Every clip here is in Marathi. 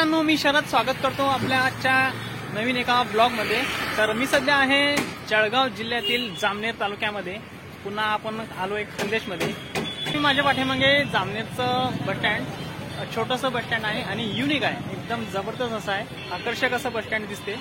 मित्रांनो, मी शरद स्वागत करतो आपल्या आजच्या नवीन एका ब्लॉगमध्ये। तर मी सध्या आहे जळगाव जिल्ह्यातील जामनेर तालुक्यामध्ये। पुन्हा आपण आलो एक खानदेशमध्ये। मी माझ्या पाठीमागे जामनेरचं बस स्टँड, छोटंसं बस स्टँड आहे आणि युनिक आहे, एकदम जबरदस्त असं आहे, आकर्षक असं बस स्टँड दिसते।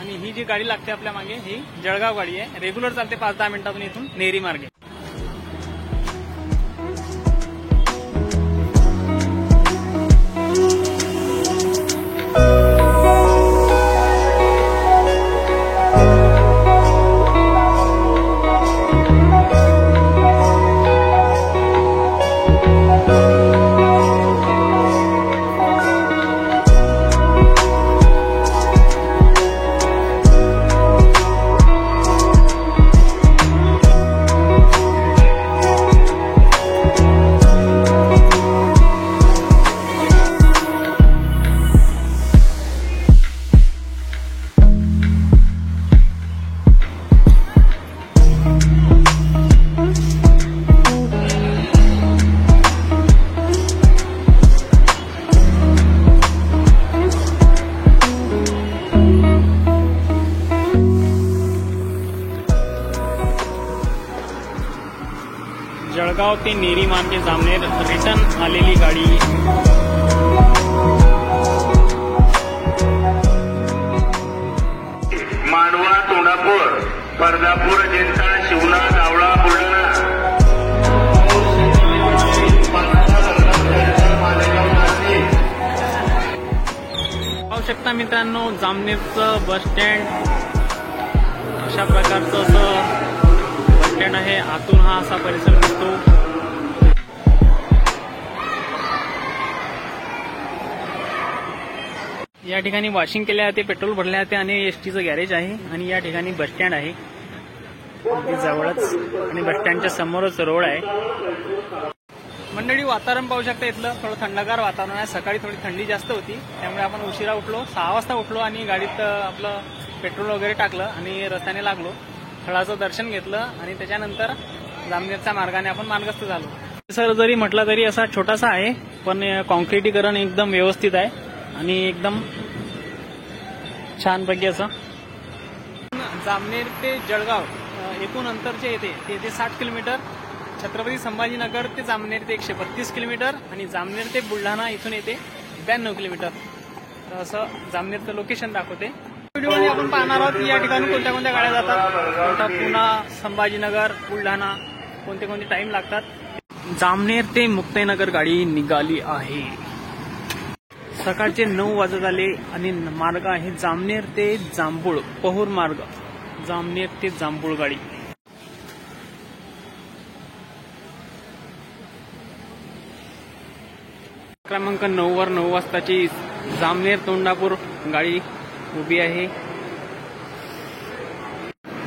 आणि ही जी गाडी लागते आपल्या मागे ही जळगाव गाडी आहे, रेग्युलर चालते 5-10 मिनिटातून इथून नेरी मार्गे। जळगाव ते नेरी मार्गे जामनेर रिटर्न आलेली गाडी। मांडवा, तोंडापूर, बर्दापूर, अजिंठा, शिवना, जावळा, बुलढाणा। पाहू शकता मित्रांनो, जामनेरचं बस स्टँड अशा प्रकारचं असं बस स्टँड आहे। आतून हा असा परिसर दिसतो। या ठिकाणी वॉशिंग केले जाते, पेट्रोल भरले जाते आणि एसटीचं गॅरेज आहे। आणि या ठिकाणी बस स्टँड आहे अगदी जवळच, आणि बस स्टँडच्या समोरच रोड आहे। मंडळी, वातावरण पाहू शकता, इथलं थोडं थंडगार वातावरण आहे। सकाळी थोडी थंडी जास्त होती, त्यामुळे आपण उशिरा उठलो, 6 वाजता उठलो आणि गाडीत आपलं पेट्रोल वगैरे टाकलं आणि रस्त्याने लागलो, स्थळाचं दर्शन घेतलं आणि त्याच्यानंतर जामनेरच्या मार्गाने आपण मार्गस्थ झालो। सर जरी म्हटलं तरी असा छोटासा आहे, पण कॉन्क्रिटीकरण एकदम व्यवस्थित आहे आणि एकदम छानपैकी असं। जामनेर ते जळगाव एकूण अंतर जे येते ते 60 किलोमीटर। छत्रपती संभाजीनगर ते जामनेर ते 132 किलोमीटर आणि जामनेर ते बुलढाणा इथून येते 92 किलोमीटर। तर असं जामनेरचं लोकेशन दाखवते। व्हिडिओमध्ये आपण पाहणार आहोत की या ठिकाणी कोणत्या कोणत्या गाड्या जातात, कोणता पुणा, संभाजीनगर, बुलढाणा, कोणते कोणते टाइम लागतात। जामनेर ते मुक्ताईनगर गाडी निघाली आहे। सकाळचे 9 वाजत आले आणि मार्ग आहे जामनेर ते जांभूळ, पहूर मार्ग, जामनेर ते जांभूळ गाडी। क्रमांक 9 वर 9 वाजताची जामनेर तोंडापूर गाडी उभी आहे।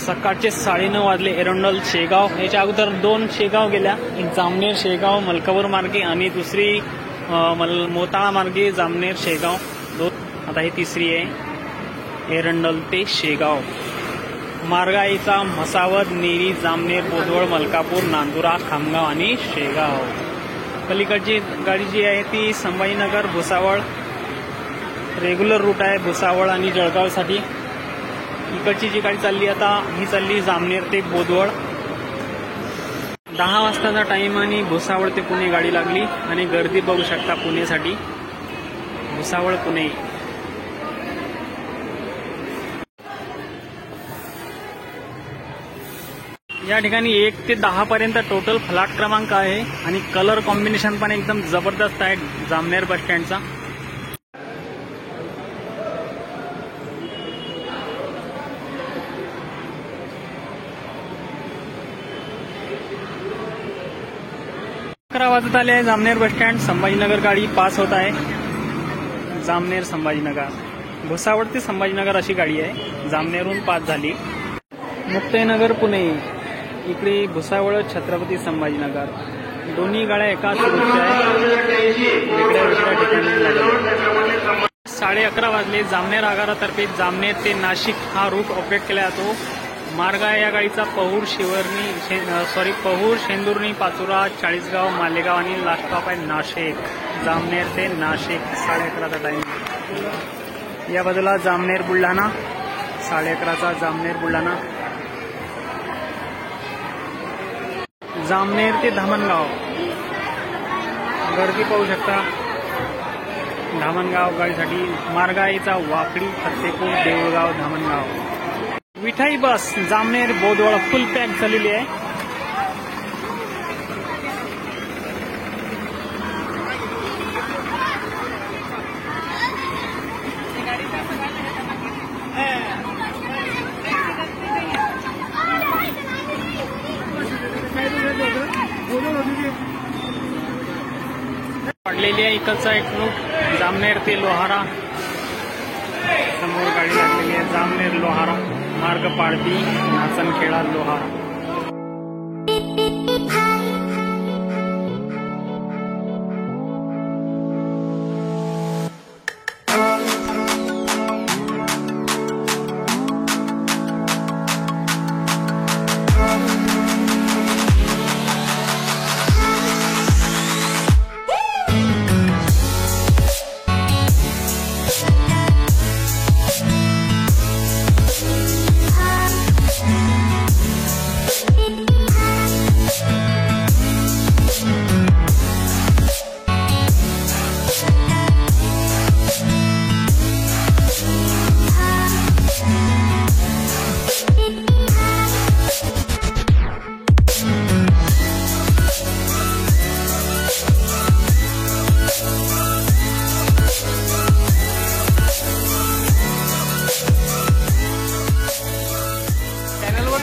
सकाळचे 9:30 वाजले। एरंडोल शेगाव, याच्या अगोदर 2 शेगाव गेल्या, एक जामनेर शेगाव मलकापूर मार्गे आणि दुसरी मोताळा मार्गे जामनेर शेगाव 2। आता ही तिसरी आहे, एरंडोल ते शेगाव। मार्गाईचा म्हसावद, नेरी, जामनेर, बोदवड, मलकापूर, नांदुरा, खामगाव आणि शेगाव। पलीकडची गाडी जी आहे ती संभाजीनगर, भुसावळ, रेग्युलर रूट आहे भुसावळ आणि जळगावसाठी। इकडची जी गाडी चालली आता ही चालली जामनेर ते बोदवड। 10 वाजताचा टाइम आणि भुसावळ ते पुणे गाडी लागली आणि गर्दी बघू शकता पुणेसाठी, भुसावळ पुणे। या ठिकाणी 1 ते 10 पर्यंत टोटल फ्लॅट क्रमांक आहे आणि कलर कॉम्बिनेशन पण एकदम जबरदस्त आहे जामनेर बस स्टँडचा। वाजत आले आहे। जामनेर बस स्टँड, संभाजीनगर गाडी पास होत आहे। जामनेर संभाजीनगर, भुसावळ ते संभाजीनगर अशी गाडी आहे, जामनेरहून पास झाली। मुक्ताईनगर पुणे, इकडे भुसावळ छत्रपती संभाजीनगर, दोन्ही गाड्या एकाच रूटच्या आहेत, वेगळ्या ठिकाणी। 11:30 वाजले। जामनेर आगारातर्फे जामनेर ते नाशिक हा रूट ऑपरेट केला जातो। मार्ग आहे या गाडीचा पहूर शेंदुर्णी, पाचोरा, चाळीसगाव, मालेगाव आणि लास्ट स्टॉप आहे नाशिक, जामनेर ते नाशिक। 11:30चा टाइम. या बाजूला जामनेर बुलढाणा 11:30चा जामनेर बुलढाणा. जामनेर ते धामणगाव गर्दी पाहू शकता. धामणगाव गाडीसाठी मार्ग आईचा वाकडी फत्तेपूर देऊळगाव धामणगाव. विठाई बस जामनेर बोदवळ फुल पॅक झालेली आहे. वाढलेली आहे इकडचा एक रूट जामनेर ते लोहारा. समोर गाडी लागलेली आहे जामनेर लोहारा मार्ग पाळती नाचनखेडा लोहारा.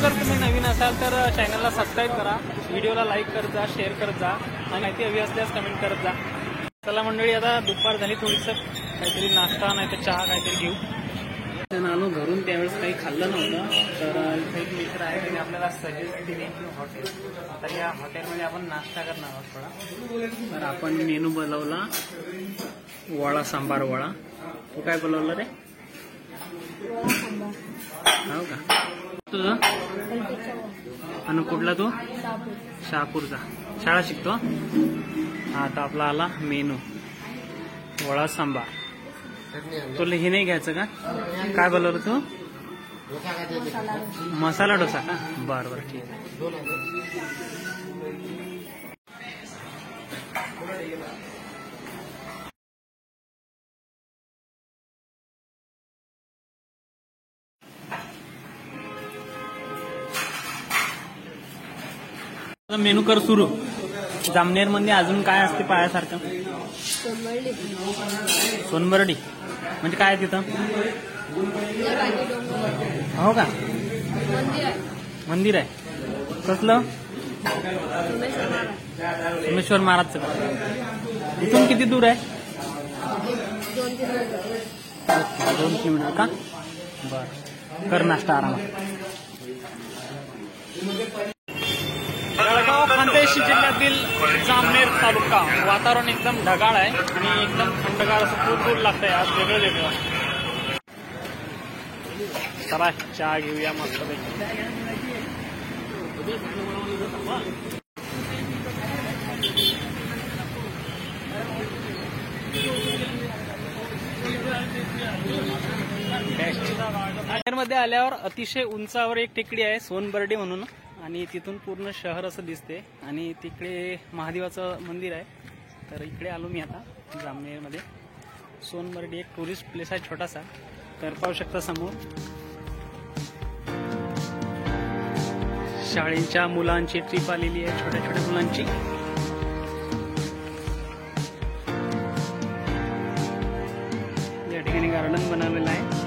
जर तुम्ही नवीन असाल तर चॅनलला सबस्क्राईब करा, व्हिडिओला लाईक करत जा, शेअर करत जा आणि माहिती हवी असल्यास कमेंट करत जा. चला मंडळी, आता दुपार झाली, थोडीसं काहीतरी नाश्ता नाही तर चहा काहीतरी घेऊ. त्यांना आलो घरून, त्यावेळेस काही खाल्लं नव्हतं, तर इथे एक मित्र आहे त्याने आपल्याला सजेस्ट दिले हॉटेल. आता या हॉटेलमध्ये आपण नाश्ता करणार आहोत थोडा. तर आपण मेनू बोलवला वडा सांबार वडा. तू काय बोलवलं रे? हो का? तुझं आणि कुठला तू? शहापूरचा. शाळा शिकतो. हा, आता आपला आला मेनू वडा सांबार. तुला हे नाही घ्यायचं का? काय बोलवलं तू? मसाला डोसा का? बरं बरं, ठीक आहे. मेनू कर सुरू. जामनेर मध्ये अजून काय असते पायासारखं? सोनबर्डी म्हणजे काय तिथं? हो का? मंदिर आहे कसलं? सोमेश्वर महाराजचं का? इथून किती दूर आहे? 2 किलोमीटर का? बर, कर नाश्ता आरामात. जळगाव खानदेश जिल्ह्यातील जामनेर तालुका. वातावरण एकदम ढगाळ आहे आणि एकदम थंडगार असं दूर दूर लागतंय. आज वेगळं वेगळं. चला चहा घेऊया मस्तपैकी. मध्ये आल्यावर अतिशय उंचावर एक टेकडी आहे सोनबर्डी म्हणून, आणि तिथून पूर्ण शहर असं दिसते, आणि तिकडे महादेवाचं मंदिर आहे. तर इकडे आलो मी आता जामनेरमध्ये. सोनबर्डी एक टुरिस्ट प्लेस आहे छोटासा. तर पाहू शकता समोर शाळेच्या मुलांची ट्रिप आलेली आहे, छोट्या छोट्या मुलांची. या ठिकाणी गार्डन बनवलेलं आहे.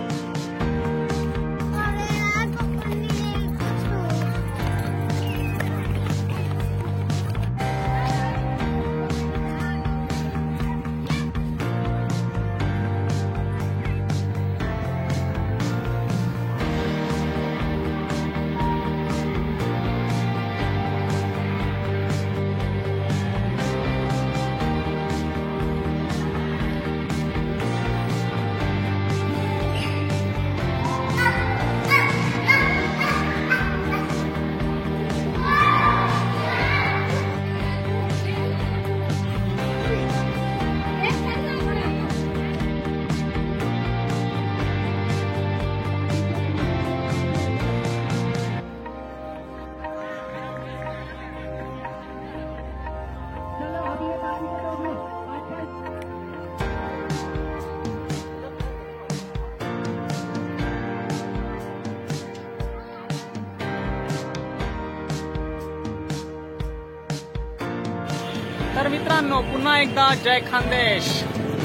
तर मित्रांनो पुन्हा एकदा जय खानदेश.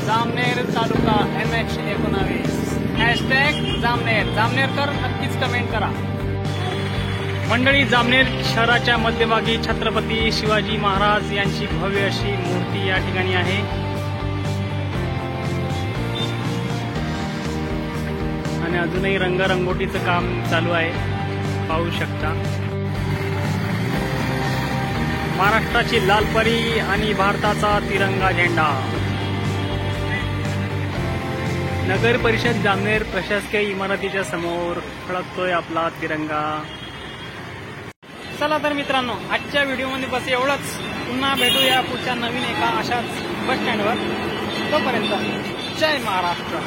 जामनेर तालुका MH19 हॅशटॅग जामनेर. जामनेरकर नक्कीच कमेंट करा. मंडळी, जामनेर शहराच्या मध्यभागी छत्रपती शिवाजी महाराज यांची भव्य अशी मूर्ती या ठिकाणी आहे. आणि अजूनही रंगरंगोटीचं काम चालू आहे, पाहू शकता. महाराष्ट्राची लाल परी आणि भारताचा तिरंगा झेंडा. नगर परिषद जामनेर प्रशासकीय इमारतीच्या समोर फडकतोय आपला तिरंगा. चला तर मित्रांनो, आजच्या व्हिडिओमध्ये बस एवढंच. पुन्हा भेटूया पुढच्या नवीन एका अशाच बस स्टँडवर. तोपर्यंत जय महाराष्ट्र.